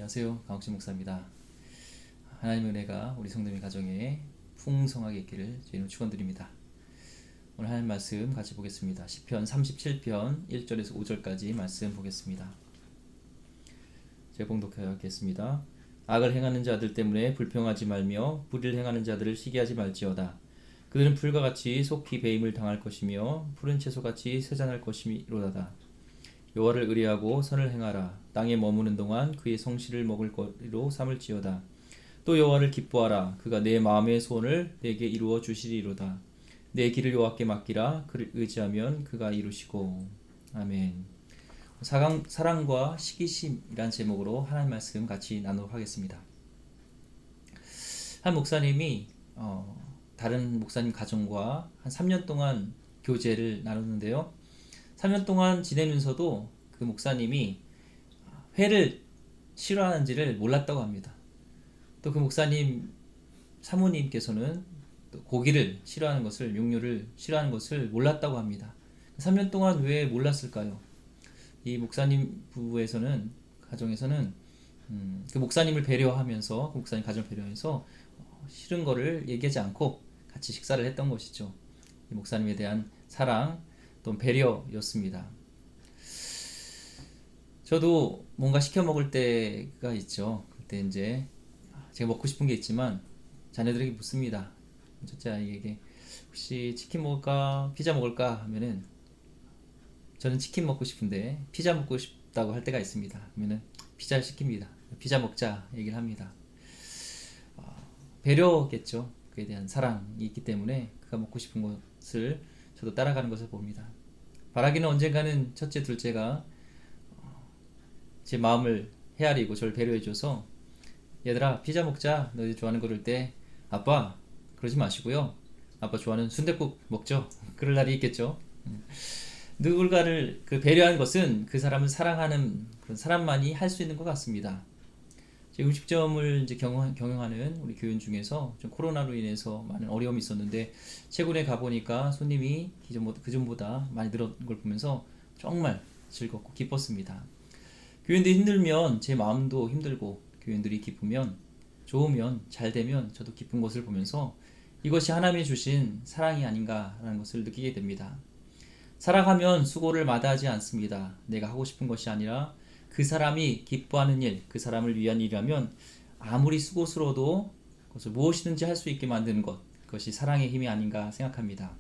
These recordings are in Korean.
안녕하세요. 강옥진 목사입니다. 하나님의 은혜가 우리 성도님 가정에 풍성하게 있기를 주님으로 축원드립니다. 오늘 하나님 말씀 같이 보겠습니다. 시편 37편 1절에서 5절까지 말씀 보겠습니다. 제가 봉독하겠습니다. 악을 행하는 자들 때문에 불평하지 말며 불의를 행하는 자들을 시기하지 말지어다. 그들은 풀과 같이 속히 배임을 당할 것이며 푸른 채소같이 쇠잔할 것이로다다. 여호와를 의뢰하고 선을 행하라. 땅에 머무는 동안 그의 성실을 먹을 거리로 삼을지어다. 또 여호와를 기뻐하라. 그가 내 마음의 소원을 내게 이루어 주시리로다. 내 길을 여호와께 맡기라. 그를 의지하면 그가 이루시고. 아멘. 사랑과 시기심이란 제목으로 하나님 말씀 같이 나누도록 하겠습니다. 한 목사님이 다른 목사님 가정과 한 3년 동안 교제를 나눴는데요. 3년 동안 지내면서도 그 목사님이 회를 싫어하는지를 몰랐다고 합니다. 또 그 목사님 사모님께서는 또 고기를 싫어하는 것을, 육류를 싫어하는 것을 몰랐다고 합니다. 3년 동안 왜 몰랐을까요? 이 목사님 부부에서는, 가정에서는 그 목사님을 배려하면서, 그 목사님 가정을 배려해서 싫은 거를 얘기하지 않고 같이 식사를 했던 것이죠. 이 목사님에 대한 사랑, 또 배려였습니다. 저도 뭔가 시켜 먹을 때가 있죠. 그때 이제 제가 먹고 싶은 게 있지만 자녀들에게 묻습니다. 첫째 아이에게 혹시 치킨 먹을까, 피자 먹을까 하면은 저는 치킨 먹고 싶은데 피자 먹고 싶다고 할 때가 있습니다. 그러면은 피자를 시킵니다. 피자 먹자 얘기를 합니다. 배려겠죠. 그에 대한 사랑이 있기 때문에 그가 먹고 싶은 것을 저도 따라가는 것을 봅니다. 바라기는 언젠가는 첫째, 둘째가 제 마음을 헤아리고 저를 배려해줘서 얘들아 피자 먹자 너희들 좋아하는 거 그럴 때 아빠 그러지 마시고요 아빠 좋아하는 순댓국 먹죠. 그럴 날이 있겠죠. 누군가를 배려하는 것은 그 사람을 사랑하는 그런 사람만이 할 수 있는 것 같습니다. 음식점을 이제 경영하는 우리 교인 중에서 좀 코로나로 인해서 많은 어려움이 있었는데 최근에 가보니까 손님이 그전보다 많이 늘어난 걸 보면서 정말 즐겁고 기뻤습니다. 교인들이 힘들면 제 마음도 힘들고 교인들이 기쁘면 좋으면 잘 되면 저도 기쁜 것을 보면서 이것이 하나님이 주신 사랑이 아닌가라는 것을 느끼게 됩니다. 사랑하면 수고를 마다하지 않습니다. 내가 하고 싶은 것이 아니라 그 사람이 기뻐하는 일, 그 사람을 위한 일이라면 아무리 수고스러워도 그것을 무엇이든지 할 수 있게 만드는 것, 그것이 사랑의 힘이 아닌가 생각합니다.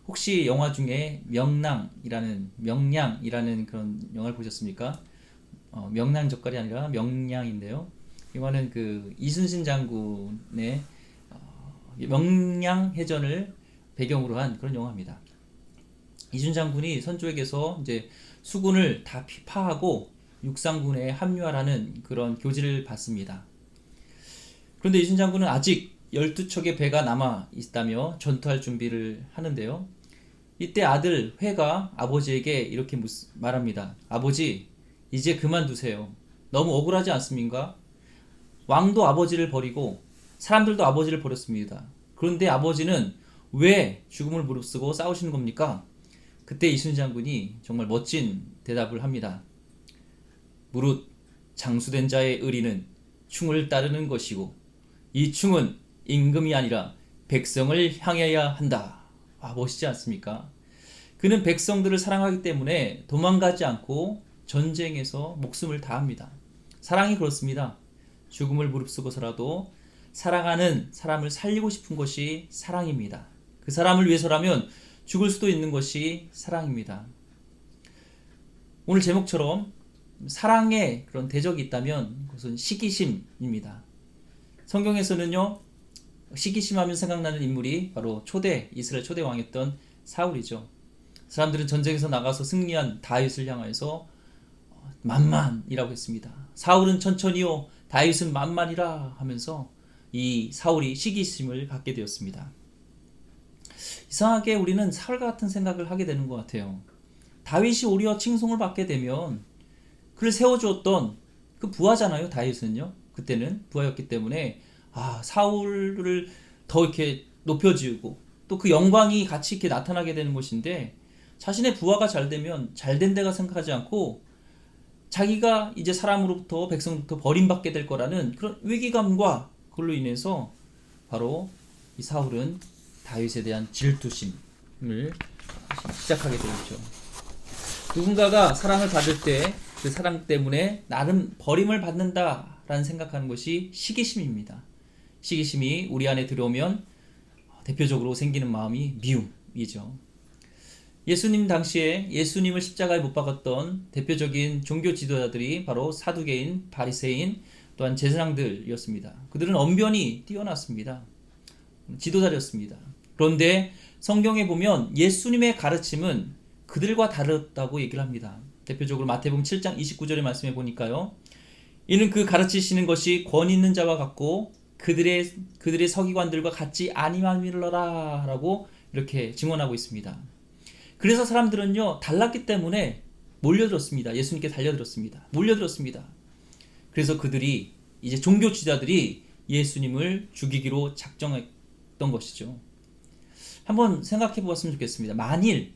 혹시 영화 중에 명량이라는 그런 영화를 보셨습니까? 명량젓갈이 아니라 명량인데요. 이거는 그 이순신 장군의 명량해전을 배경으로 한 그런 영화입니다. 이순신 장군이 선조에게서 이제 수군을 다 파하고 육상군에 합류하라는 그런 교지를 받습니다. 그런데 이순신 장군은 아직 12척의 배가 남아 있다며 전투할 준비를 하는데요. 이때 아들 회가 아버지에게 이렇게 말합니다. 아버지, 이제 그만두세요. 너무 억울하지 않습니까? 왕도 아버지를 버리고 사람들도 아버지를 버렸습니다. 그런데 아버지는 왜 죽음을 무릅쓰고 싸우시는 겁니까? 그때 이순신 장군이 정말 멋진 대답을 합니다. 무릇 장수된 자의 의리는 충을 따르는 것이고 이 충은 임금이 아니라 백성을 향해야 한다. 멋있지 않습니까? 그는 백성들을 사랑하기 때문에 도망가지 않고 전쟁에서 목숨을 다합니다. 사랑이 그렇습니다. 죽음을 무릅쓰고서라도 사랑하는 사람을 살리고 싶은 것이 사랑입니다. 그 사람을 위해서라면 죽을 수도 있는 것이 사랑입니다. 오늘 제목처럼 사랑의 그런 대적이 있다면 그것은 시기심입니다. 성경에서는요, 시기심하면 생각나는 인물이 바로 이스라엘 초대 왕이었던 사울이죠. 사람들은 전쟁에서 나가서 승리한 다윗을 향하여서 만만이라고 했습니다. 사울은 천천히요, 다윗은 만만이라 하면서 이 사울이 시기심을 갖게 되었습니다. 이상하게 우리는 사울과 같은 생각을 하게 되는 것 같아요. 다윗이 오히려 칭송을 받게 되면 그를 세워주었던 그 부하잖아요. 다윗은요. 그때는 부하였기 때문에 사울을 더 이렇게 높여지고 또 그 영광이 같이 이렇게 나타나게 되는 것인데 자신의 부하가 잘 되면 잘된 데가 생각하지 않고 자기가 이제 사람으로부터 백성부터 버림받게 될 거라는 그런 위기감과 그걸로 인해서 바로 이 사울은 다윗에 대한 질투심을 시작하게 되죠. 누군가가 사랑을 받을 때 그 사랑 때문에 나름 버림을 받는다라는 생각하는 것이 시기심입니다. 시기심이 우리 안에 들어오면 대표적으로 생기는 마음이 미움이죠. 예수님 당시에 예수님을 십자가에 못 박았던 대표적인 종교 지도자들이 바로 사두개인, 바리새인, 또한 제사장들이었습니다. 그들은 언변이 뛰어났습니다. 지도자였습니다. 그런데 성경에 보면 예수님의 가르침은 그들과 다르다고 얘기를 합니다. 대표적으로 마태복음 7장 29절의 말씀에 보니까요. 이는 그 가르치시는 것이 권 있는 자와 같고 그들의 서기관들과 같지 아니함이러라 라고 이렇게 증언하고 있습니다. 그래서 사람들은요 달랐기 때문에 몰려들었습니다. 예수님께 달려들었습니다. 몰려들었습니다. 그래서 그들이 이제 종교 지도자들이 예수님을 죽이기로 작정했던 것이죠. 한번 생각해 보았으면 좋겠습니다. 만일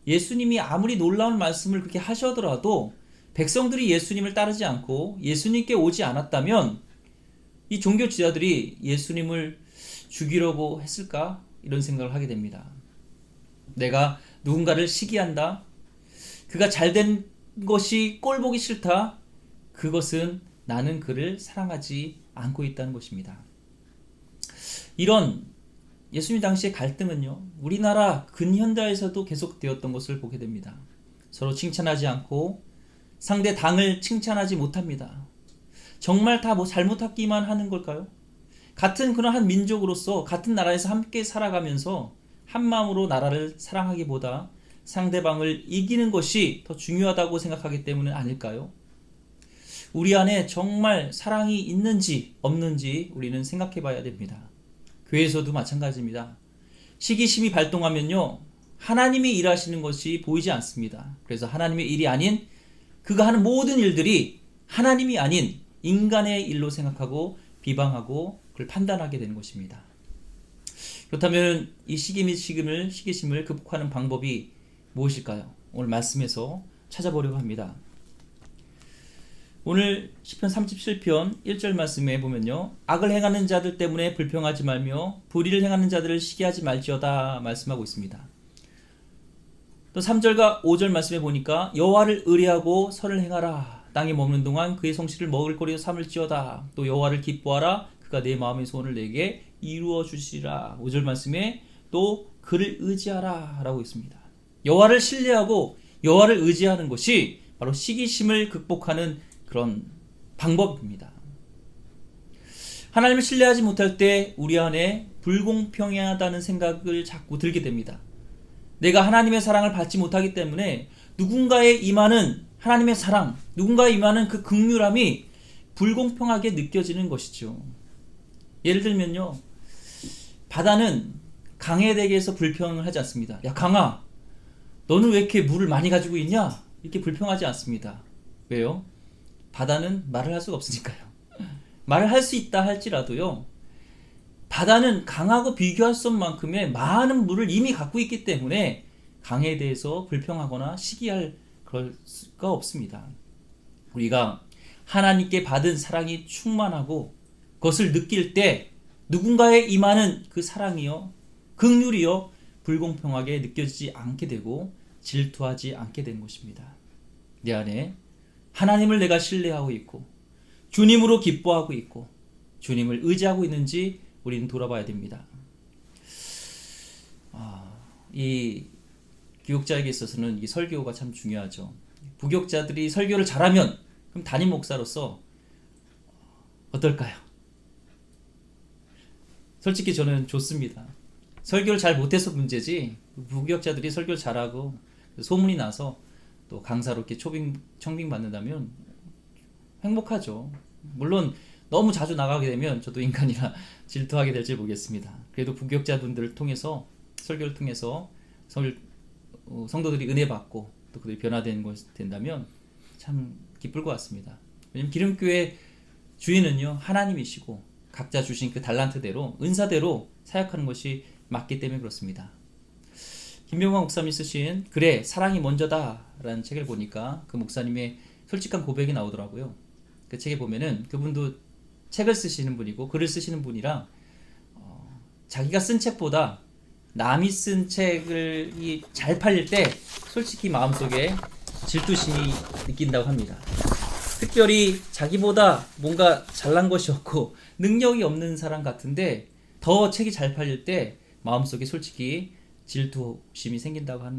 예수님이 아무리 놀라운 말씀을 그렇게 하셔더라도 백성들이 예수님을 따르지 않고 예수님께 오지 않았다면 이 종교 지도자들이 예수님을 죽이려고 했을까? 이런 생각을 하게 됩니다. 내가 누군가를 시기한다. 그가 잘된 것이 꼴보기 싫다. 그것은 나는 그를 사랑하지 않고 있다는 것입니다. 이런 예수님 당시의 갈등은요. 우리나라 근현대에서도 계속되었던 것을 보게 됩니다. 서로 칭찬하지 않고 상대 당을 칭찬하지 못합니다. 정말 다 뭐 잘못하기만 하는 걸까요? 같은 그러한 민족으로서 같은 나라에서 함께 살아가면서 한 마음으로 나라를 사랑하기보다 상대방을 이기는 것이 더 중요하다고 생각하기 때문은 아닐까요? 우리 안에 정말 사랑이 있는지 없는지 우리는 생각해 봐야 됩니다. 교회에서도 마찬가지입니다. 시기심이 발동하면요. 하나님이 일하시는 것이 보이지 않습니다. 그래서 하나님의 일이 아닌 그가 하는 모든 일들이 하나님이 아닌 인간의 일로 생각하고 비방하고 그걸 판단하게 되는 것입니다. 그렇다면 이 시기심을 극복하는 방법이 무엇일까요? 오늘 말씀에서 찾아보려고 합니다. 오늘 시편 37편 1절 말씀에 보면요. 악을 행하는 자들 때문에 불평하지 말며 불의를 행하는 자들을 시기하지 말지어다 말씀하고 있습니다. 또 3절과 5절 말씀에 보니까 여호와를 의뢰하고 선을 행하라. 땅에 머무는 동안 그의 성실을 먹을 거리로 삼을지어다. 또 여호와를 기뻐하라. 그가 내 마음의 소원을 내게 이루어 주시리라. 5절 말씀에 또 그를 의지하라 라고 있습니다. 여호와를 신뢰하고 여호와를 의지하는 것이 바로 시기심을 극복하는 그런 방법입니다. 하나님을 신뢰하지 못할 때 우리 안에 불공평하다는 생각을 자꾸 들게 됩니다. 내가 하나님의 사랑을 받지 못하기 때문에 누군가에 임하는 하나님의 사랑, 누군가에 임하는 그 긍휼함이 불공평하게 느껴지는 것이죠. 예를 들면요. 바다는 강에 대해서 불평을 하지 않습니다. 야 강아, 너는 왜 이렇게 물을 많이 가지고 있냐? 이렇게 불평하지 않습니다. 왜요? 바다는 말을 할 수가 없으니까요. 말을 할 수 있다 할지라도요. 바다는 강하고 비교할 수 없는 만큼의 많은 물을 이미 갖고 있기 때문에 강에 대해서 불평하거나 시기할 그럴 수가 없습니다. 우리가 하나님께 받은 사랑이 충만하고 그것을 느낄 때 누군가에 임하는 그 사랑이요, 긍휼이요, 불공평하게 느껴지지 않게 되고 질투하지 않게 된 것입니다. 내 안에 하나님을 내가 신뢰하고 있고 주님으로 기뻐하고 있고 주님을 의지하고 있는지 우리는 돌아봐야 됩니다. 이 교육자에게 있어서는 이 설교가 참 중요하죠. 부교육자들이 설교를 잘하면 그럼 담임 목사로서 어떨까요? 솔직히 저는 좋습니다. 설교를 잘 못해서 문제지 부교육자들이 설교를 잘하고 소문이 나서 또 강사로 이렇게 청빙 받는다면 행복하죠. 물론 너무 자주 나가게 되면 저도 인간이라 질투하게 될지 모르겠습니다. 그래도 부교육자분들을 통해서 설교를 통해서 성도들이 은혜 받고 또 그들이 변화되는 것이 된다면 참 기쁠 것 같습니다. 왜냐하면 기름교회 주인은요 하나님이시고 각자 주신 그 달란트대로 은사대로 사역하는 것이 맞기 때문에 그렇습니다. 김병광 목사님이 쓰신 그래 사랑이 먼저다 라는 책을 보니까 그 목사님의 솔직한 고백이 나오더라고요. 그 책에 보면은 그분도 책을 쓰시는 분이고 글을 쓰시는 분이라 자기가 쓴 책보다 남이 쓴 책을 잘 팔릴 때 솔직히 마음속에 질투심이 느낀다고 합니다. 특별히 자기보다 뭔가 잘난 것이 없고 능력이 없는 사람 같은데 더 책이 잘 팔릴 때 마음속에 솔직히 질투심이 생긴다고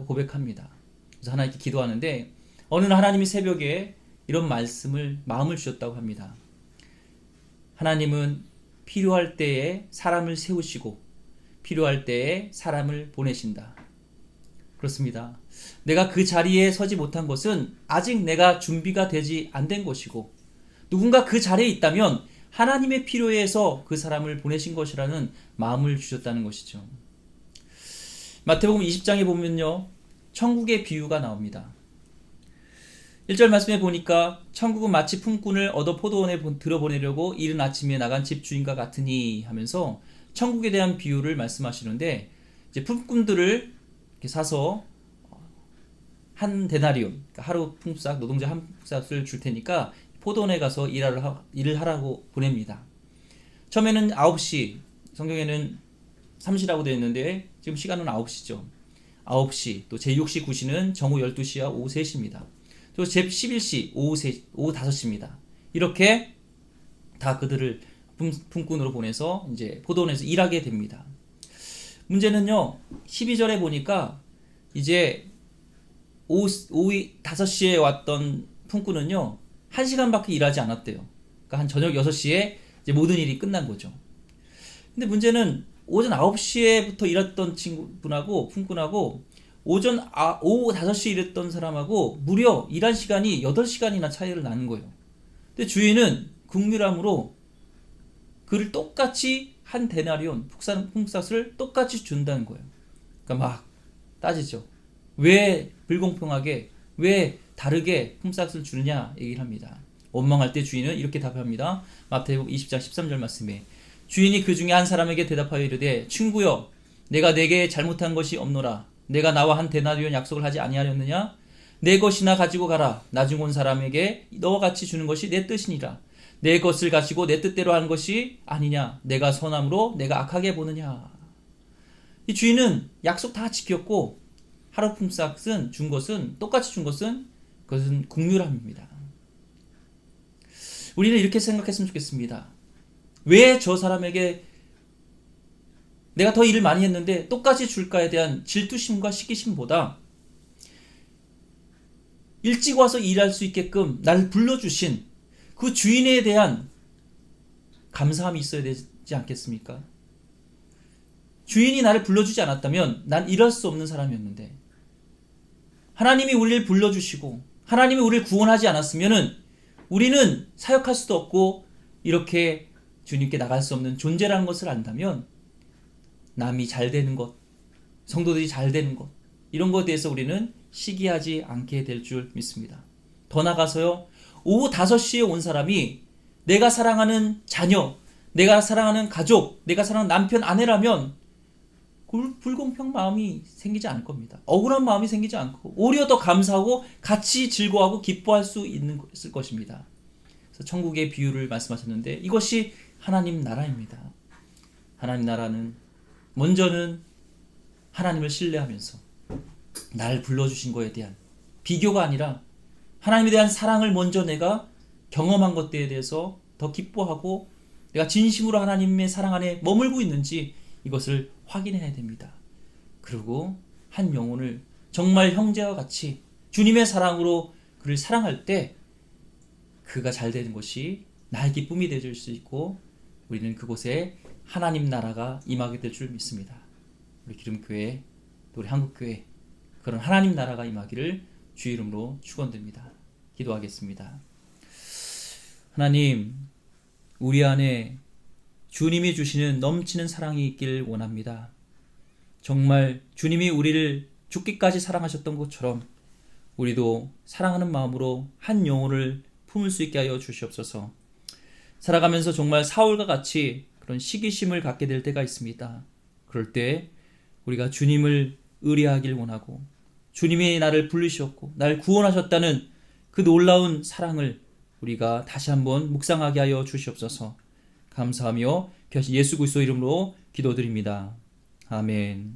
고백합니다. 그래서 하나님께 기도하는데 어느 날 하나님이 새벽에 이런 마음을 주셨다고 합니다. 하나님은 필요할 때에 사람을 세우시고 필요할 때에 사람을 보내신다. 그렇습니다. 내가 그 자리에 서지 못한 것은 아직 내가 준비가 되지 않은 것이고 누군가 그 자리에 있다면 하나님의 필요에 서 그 사람을 보내신 것이라는 마음을 주셨다는 것이죠. 마태복음 20장에 보면요. 천국의 비유가 나옵니다. 1절 말씀에 보니까 천국은 마치 품꾼을 얻어 포도원에 들어보내려고 이른 아침에 나간 집주인과 같으니 하면서 천국에 대한 비유를 말씀하시는데 이제 품꾼들을 이렇게 사서 한 데나리온, 그러니까 하루 품삯, 노동자 한 품삯을 줄 테니까 포도원에 가서 일을 하라고 보냅니다. 처음에는 9시, 성경에는 3시라고 되어 있는데 지금 시간은 9시죠. 9시, 또 제6시, 9시는 정오 12시와 오후 3시입니다. 또 제11시, 오후 5시입니다. 이렇게 다 그들을 품꾼으로 보내서 이제 포도원에서 일하게 됩니다. 문제는요, 12절에 보니까 이제 오후 5시에 왔던 품꾼은요, 1시간밖에 일하지 않았대요. 그러니까 한 저녁 6시에 이제 모든 일이 끝난 거죠. 근데 문제는 오전 9시에부터 일했던 품꾼하고 오후 5시에 일했던 사람하고 무려 일한 시간이 8시간이나 차이를 나는 거예요. 근데 주인은 긍휼함으로 그를 똑같이 한 데나리온 품삯을 똑같이 준다는 거예요. 그러니까 막 따지죠. 왜 불공평하게, 왜 다르게 품삯을 주느냐 얘기를 합니다. 원망할 때 주인은 이렇게 답합니다. 마태복음 20장 13절 말씀에 주인이 그 중에 한 사람에게 대답하여 이르되 친구여 내가 네게 잘못한 것이 없노라. 내가 나와 한 데나리온 약속을 하지 아니하였느냐? 내 것이나 가지고 가라. 나중 온 사람에게 너와 같이 주는 것이 내 뜻이니라. 내 것을 가지고 내 뜻대로 하는 것이 아니냐? 내가 선함으로 내가 악하게 보느냐? 이 주인은 약속 다 지켰고 하루 품삯은 똑같이 준 것은 그것은 긍휼함입니다. 우리는 이렇게 생각했으면 좋겠습니다. 왜 저 사람에게 내가 더 일을 많이 했는데 똑같이 줄까에 대한 질투심과 시기심보다 일찍 와서 일할 수 있게끔 나를 불러주신 그 주인에 대한 감사함이 있어야 되지 않겠습니까? 주인이 나를 불러주지 않았다면 난 일할 수 없는 사람이었는데 하나님이 우리를 불러주시고 하나님이 우리를 구원하지 않았으면 우리는 사역할 수도 없고 이렇게 주님께 나갈 수 없는 존재라는 것을 안다면 남이 잘 되는 것, 성도들이 잘 되는 것 이런 것에 대해서 우리는 시기하지 않게 될 줄 믿습니다. 더 나가서요. 오후 5시에 온 사람이 내가 사랑하는 자녀, 내가 사랑하는 가족, 내가 사랑하는 남편, 아내라면 불공평 마음이 생기지 않을 겁니다. 억울한 마음이 생기지 않고 오히려 더 감사하고 같이 즐거워하고 기뻐할 수 있을 것입니다. 그래서 천국의 비유를 말씀하셨는데 이것이 하나님 나라입니다. 하나님 나라는 먼저는 하나님을 신뢰하면서 날 불러주신 것에 대한 비교가 아니라 하나님에 대한 사랑을 먼저 내가 경험한 것들에 대해서 더 기뻐하고 내가 진심으로 하나님의 사랑 안에 머물고 있는지 이것을 확인해야 됩니다. 그리고 한 영혼을 정말 형제와 같이 주님의 사랑으로 그를 사랑할 때 그가 잘 되는 것이 나의 기쁨이 되줄 수 있고 우리는 그곳에 하나님 나라가 임하게 될 줄 믿습니다. 우리 기름교회, 또 우리 한국교회 그런 하나님 나라가 임하기를 주의 이름으로 축원드립니다. 기도하겠습니다. 하나님, 우리 안에 주님이 주시는 넘치는 사랑이 있길 원합니다. 정말 주님이 우리를 죽기까지 사랑하셨던 것처럼 우리도 사랑하는 마음으로 한 영혼을 품을 수 있게 하여 주시옵소서. 살아가면서 정말 사울과 같이 그런 시기심을 갖게 될 때가 있습니다. 그럴 때 우리가 주님을 의뢰하길 원하고 주님이 나를 부르셨고 나를 구원하셨다는 그 놀라운 사랑을 우리가 다시 한번 묵상하게 하여 주시옵소서. 감사하며 예수 그리스도 이름으로 기도드립니다. 아멘.